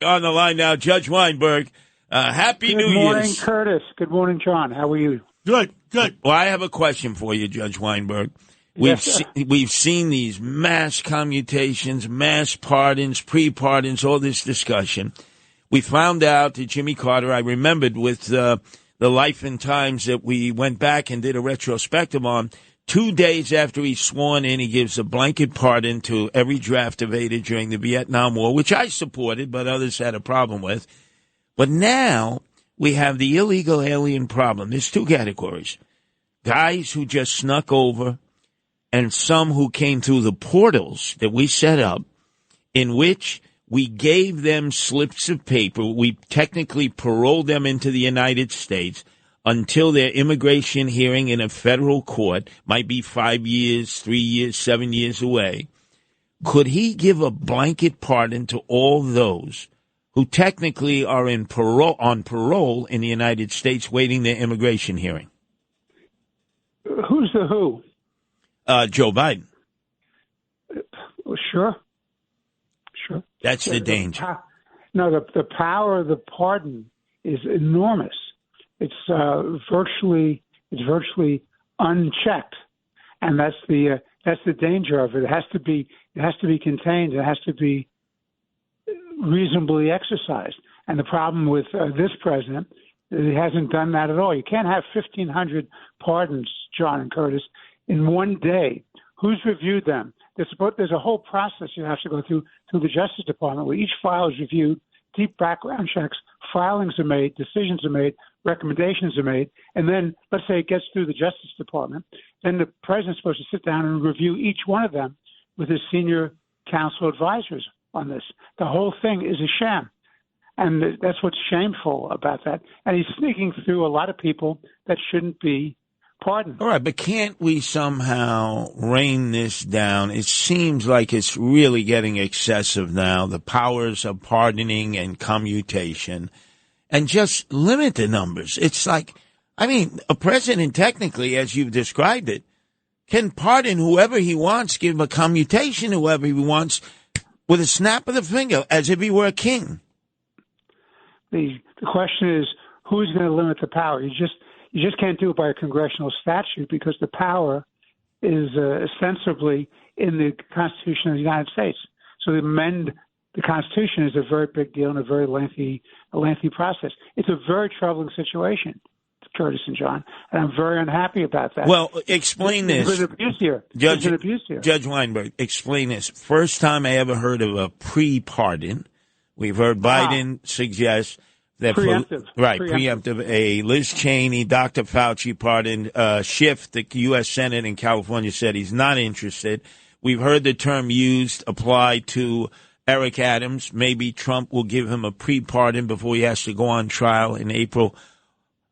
On the line now, Judge Weinberg. Happy New Year. Good morning, Curtis. Good morning, John. How are you? Good. Well, I have a question for you, Judge Weinberg. We've seen these mass commutations, mass pardons, pre-pardons, all this discussion. We found out that Jimmy Carter, I remembered with the Life and Times that we went back and did a retrospective on, 2 days after he's sworn in, he gives a blanket pardon to every draft evader during the Vietnam War, which I supported, but others had a problem with. But now we have the illegal alien problem. There's two categories. Guys who just snuck over and some who came through the portals that we set up, in which we gave them slips of paper. We technically paroled them into the United States until their immigration hearing in a federal court, might be 5 years, 3 years, 7 years away. Could he give a blanket pardon to all those who technically are on parole in the United States waiting their immigration hearing? Who's the who? Joe Biden. Sure. That's the danger. The power of the pardon is enormous. It's virtually unchecked, and that's the danger of it. It has to be contained. It has to be reasonably exercised. And the problem with this president is he hasn't done that at all. You can't have 1,500 pardons, John and Curtis, in one day. Who's reviewed them? There's a whole process you have to go through the Justice Department where each file is reviewed, deep background checks, filings are made, decisions are made, recommendations are made, and then let's say it gets through the Justice Department, then the president's supposed to sit down and review each one of them with his senior counsel advisors on this. The whole thing is a sham, and that's what's shameful about that. And he's sneaking through a lot of people that shouldn't be pardoned. All right, but can't we somehow rein this down? It seems like it's really getting excessive now, the powers of pardoning and commutation, and just limit the numbers. It's like, a president technically, as you've described it, can pardon whoever he wants, give him a commutation to whoever he wants with a snap of the finger, as if he were a king. The question is, who's going to limit the power? You just can't do it by a congressional statute because the power is ostensibly in the Constitution of the United States. So to amend the Constitution is a very big deal and a very lengthy process. It's a very troubling situation, Curtis and John, and I'm very unhappy about that. Well, explain this. There's an abuse here. Judge Weinberg, explain this. First time I ever heard of a pre-pardon. We've heard Biden suggest that preemptive. A Liz Cheney, Dr. Fauci pardon. Schiff, the U.S. Senate in California, said he's not interested. We've heard the term used apply to Eric Adams. Maybe Trump will give him a pre-pardon before he has to go on trial in April.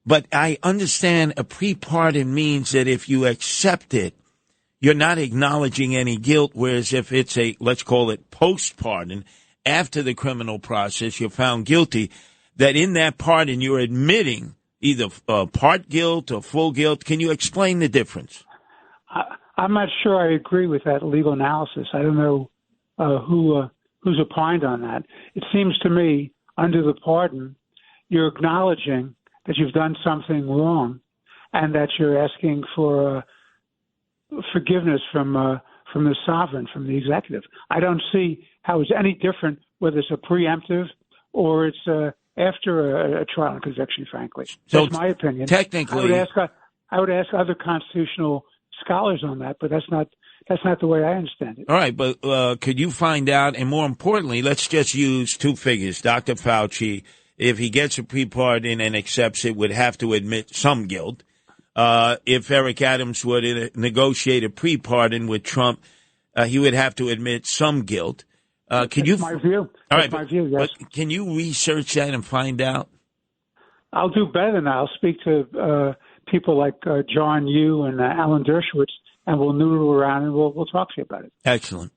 But I understand a pre-pardon means that if you accept it, you're not acknowledging any guilt, whereas if it's a, let's call it post-pardon, after the criminal process, you're found guilty, that in that pardon you're admitting either part guilt or full guilt. Can you explain the difference? I'm not sure I agree with that legal analysis. I don't know who's opined on that. It seems to me, under the pardon, you're acknowledging that you've done something wrong and that you're asking for forgiveness from the sovereign, from the executive. I don't see how it's any different whether it's a preemptive or it's after a trial and conviction, frankly. That's my opinion. Technically, I would ask other constitutional scholars on that, but that's not the way I understand it. All right, but could you find out, and more importantly, let's just use two figures. Dr. Fauci, if he gets a pre-pardon and accepts it, would have to admit some guilt. If Eric Adams were to negotiate a pre-pardon with Trump, he would have to admit some guilt. That's my view. That's my view, yes. But can you research that and find out? I'll do better than that. I'll speak to people like John Yoo and Alan Dershowitz, and we'll noodle around and we'll talk to you about it. Excellent,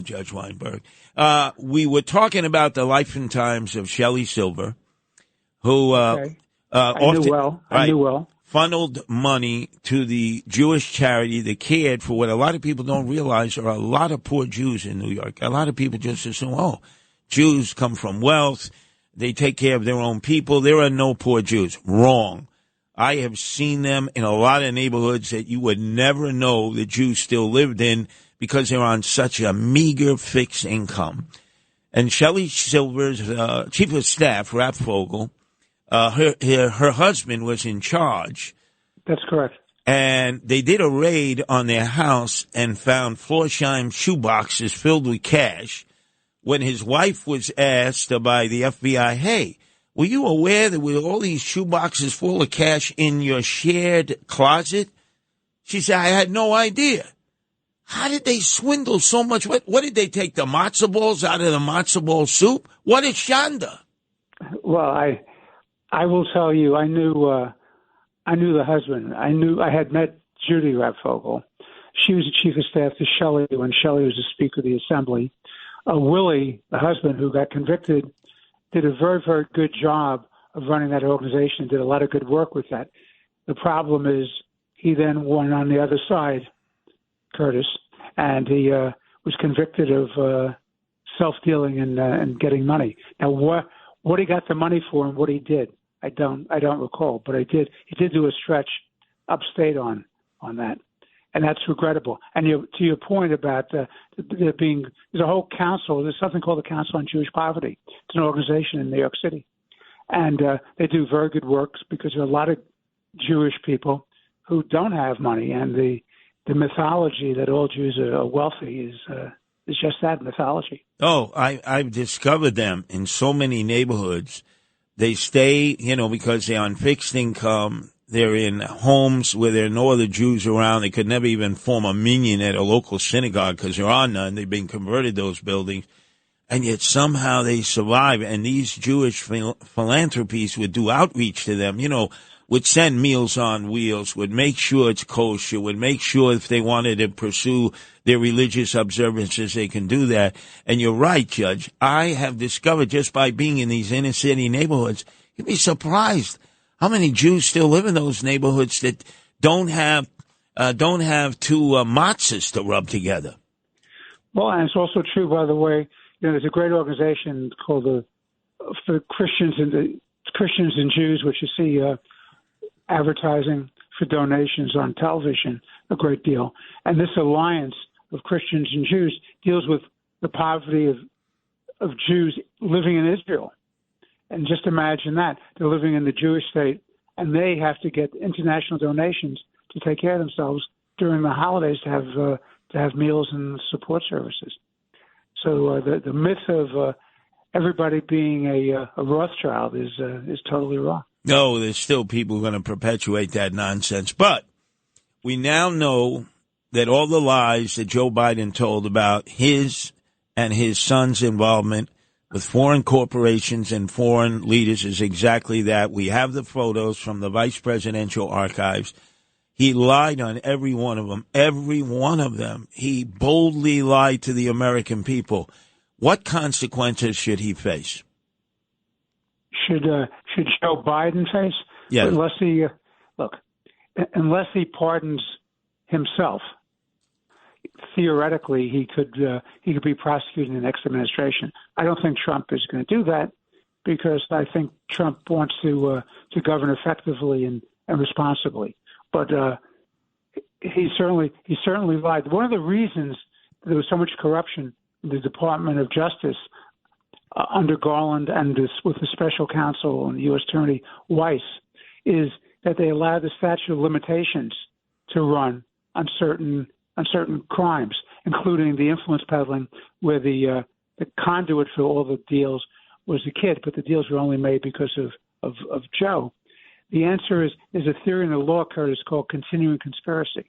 Judge Weinberg. We were talking about the life and times of Shelley Silver, who I knew well. Funneled money to the Jewish charity that cared for what a lot of people don't realize are a lot of poor Jews in New York. A lot of people just assume, Jews come from wealth. They take care of their own people. There are no poor Jews. Wrong. I have seen them in a lot of neighborhoods that you would never know the Jews still lived in because they're on such a meager fixed income. And Shelley Silver's chief of staff, Rathfogel, her husband was in charge. That's correct. And they did a raid on their house and found Florsheim shoeboxes filled with cash. When his wife was asked by the FBI, hey, were you aware that with all these shoeboxes full of cash in your shared closet? She said, I had no idea. How did they swindle so much? What did they take, the matzo balls out of the matzo ball soup? What is Shanda? Well, I will tell you, I knew the husband. I had met Judy Rathfogel. She was the chief of staff to Shelley when Shelley was the Speaker of the Assembly. Willie, the husband who got convicted, did a very, very good job of running that organization, did a lot of good work with that. The problem is he then went on the other side, Curtis, and he was convicted of self-dealing and getting money. Now, what he got the money for and what he did, I don't recall, but he did do a stretch upstate on that, and that's regrettable. And to your point about there's a whole council. There's something called the Council on Jewish Poverty. It's an organization in New York City, and they do very good work because there are a lot of Jewish people who don't have money, and the mythology that all Jews are wealthy is just that, mythology. Oh, I've discovered them in so many neighborhoods. They stay, because they're on fixed income. They're in homes where there are no other Jews around. They could never even form a minyan at a local synagogue because there are none. They've been converted, those buildings. And yet somehow they survive. And these Jewish philanthropies would do outreach to them, would send Meals on Wheels, would make sure it's kosher, would make sure if they wanted to pursue their religious observances, they can do that. And you're right, Judge. I have discovered just by being in these inner city neighborhoods, you'd be surprised how many Jews still live in those neighborhoods that don't have two matzahs to rub together. Well, and it's also true, by the way, there's a great organization called for Christians and Jews, which you see advertising for donations on television a great deal. And this alliance of Christians and Jews deals with the poverty of Jews living in Israel. And just imagine that. They're living in the Jewish state, and they have to get international donations to take care of themselves during the holidays to have meals and support services. So the myth of everybody being a Rothschild is totally wrong. No, there's still people going to perpetuate that nonsense. But we now know that all the lies that Joe Biden told about his and his son's involvement with foreign corporations and foreign leaders is exactly that. We have the photos from the vice presidential archives. He lied on every one of them. Every one of them. He boldly lied to the American people. What consequences should he face? Should Joe Biden face? Yeah. Unless he pardons himself, theoretically he could be prosecuted in the next administration. I don't think Trump is going to do that because I think Trump wants to govern effectively and responsibly. But he certainly lied. One of the reasons there was so much corruption in the Department of Justice under Garland and with the special counsel and the U.S. Attorney Weiss is that they allowed the statute of limitations to run on certain crimes, including the influence peddling, where the conduit for all the deals was the kid, but the deals were only made because of Joe. The answer is a theory in the law, Curtis, called continuing conspiracy.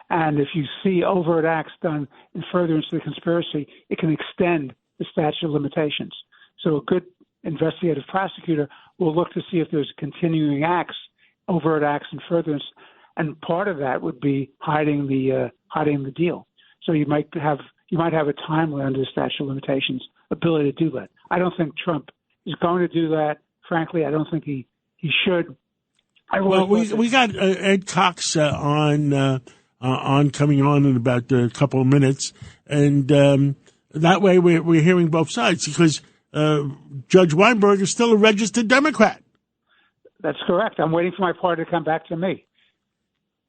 And if you see overt acts done in furtherance of the conspiracy, it can extend the statute of limitations. So a good investigative prosecutor will look to see if there's continuing acts, overt acts in furtherance, and part of that would be hiding the deal. So you might have a timely under the statute of limitations ability to do that. I don't think Trump is going to do that. Frankly, I don't think he should. Well, we got Ed Cox on coming on in about a couple of minutes, and That way we're hearing both sides because Judge Weinberg is still a registered Democrat. That's correct. I'm waiting for my party to come back to me.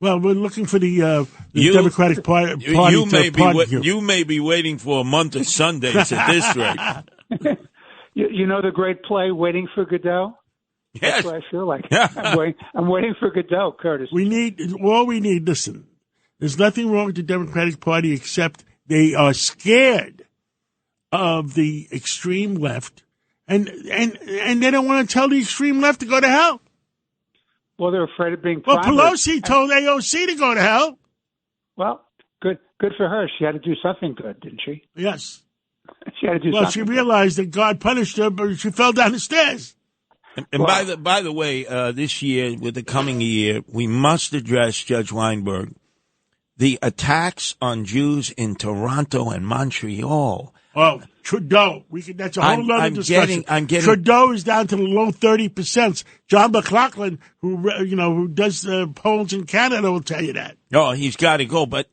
Well, we're looking for the Democratic Party to pardon you. You may be waiting for a month of Sundays at this rate. You know the great play, Waiting for Godot? Yes. That's what I feel like. I'm waiting for Godot, Curtis. Listen, there's nothing wrong with the Democratic Party except they are scared of the extreme left, and they don't want to tell the extreme left to go to hell. Well, they're afraid of being Well, primaries. Pelosi told AOC to go to hell. Well, good for her. She had to do something good, didn't she? Yes. She had to do something. Well, she realized that God punished her, but she fell down the stairs. And by the way, this year, with the coming year, we must address, Judge Weinberg, the attacks on Jews in Toronto and Montreal. Oh, Trudeau. That's a whole other discussion. Trudeau is down to the low 30%. John McLaughlin, who does polls in Canada, will tell you that. Oh, he's got to go. But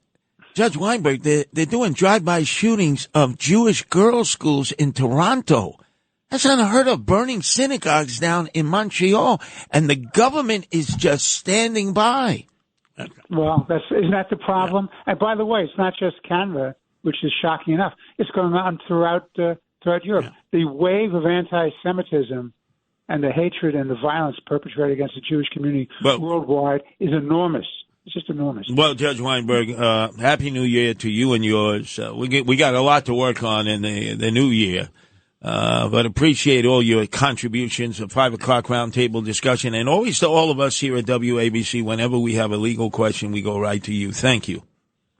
Judge Weinberg, they're doing drive-by shootings of Jewish girls' schools in Toronto. That's unheard of, burning synagogues down in Montreal, and the government is just standing by. Well, isn't that the problem? Yeah. And by the way, it's not just Canada, which is shocking enough. It's going on throughout Europe. Yeah. The wave of anti-Semitism and the hatred and the violence perpetrated against the Jewish community worldwide is enormous. It's just enormous. Well, Judge Weinberg, Happy New Year to you and yours. We got a lot to work on in the new year. But appreciate all your contributions, a 5 o'clock roundtable discussion, and always to all of us here at WABC, whenever we have a legal question, we go right to you. Thank you.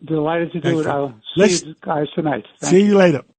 Delighted to do it. I'll see you guys tonight. See you later.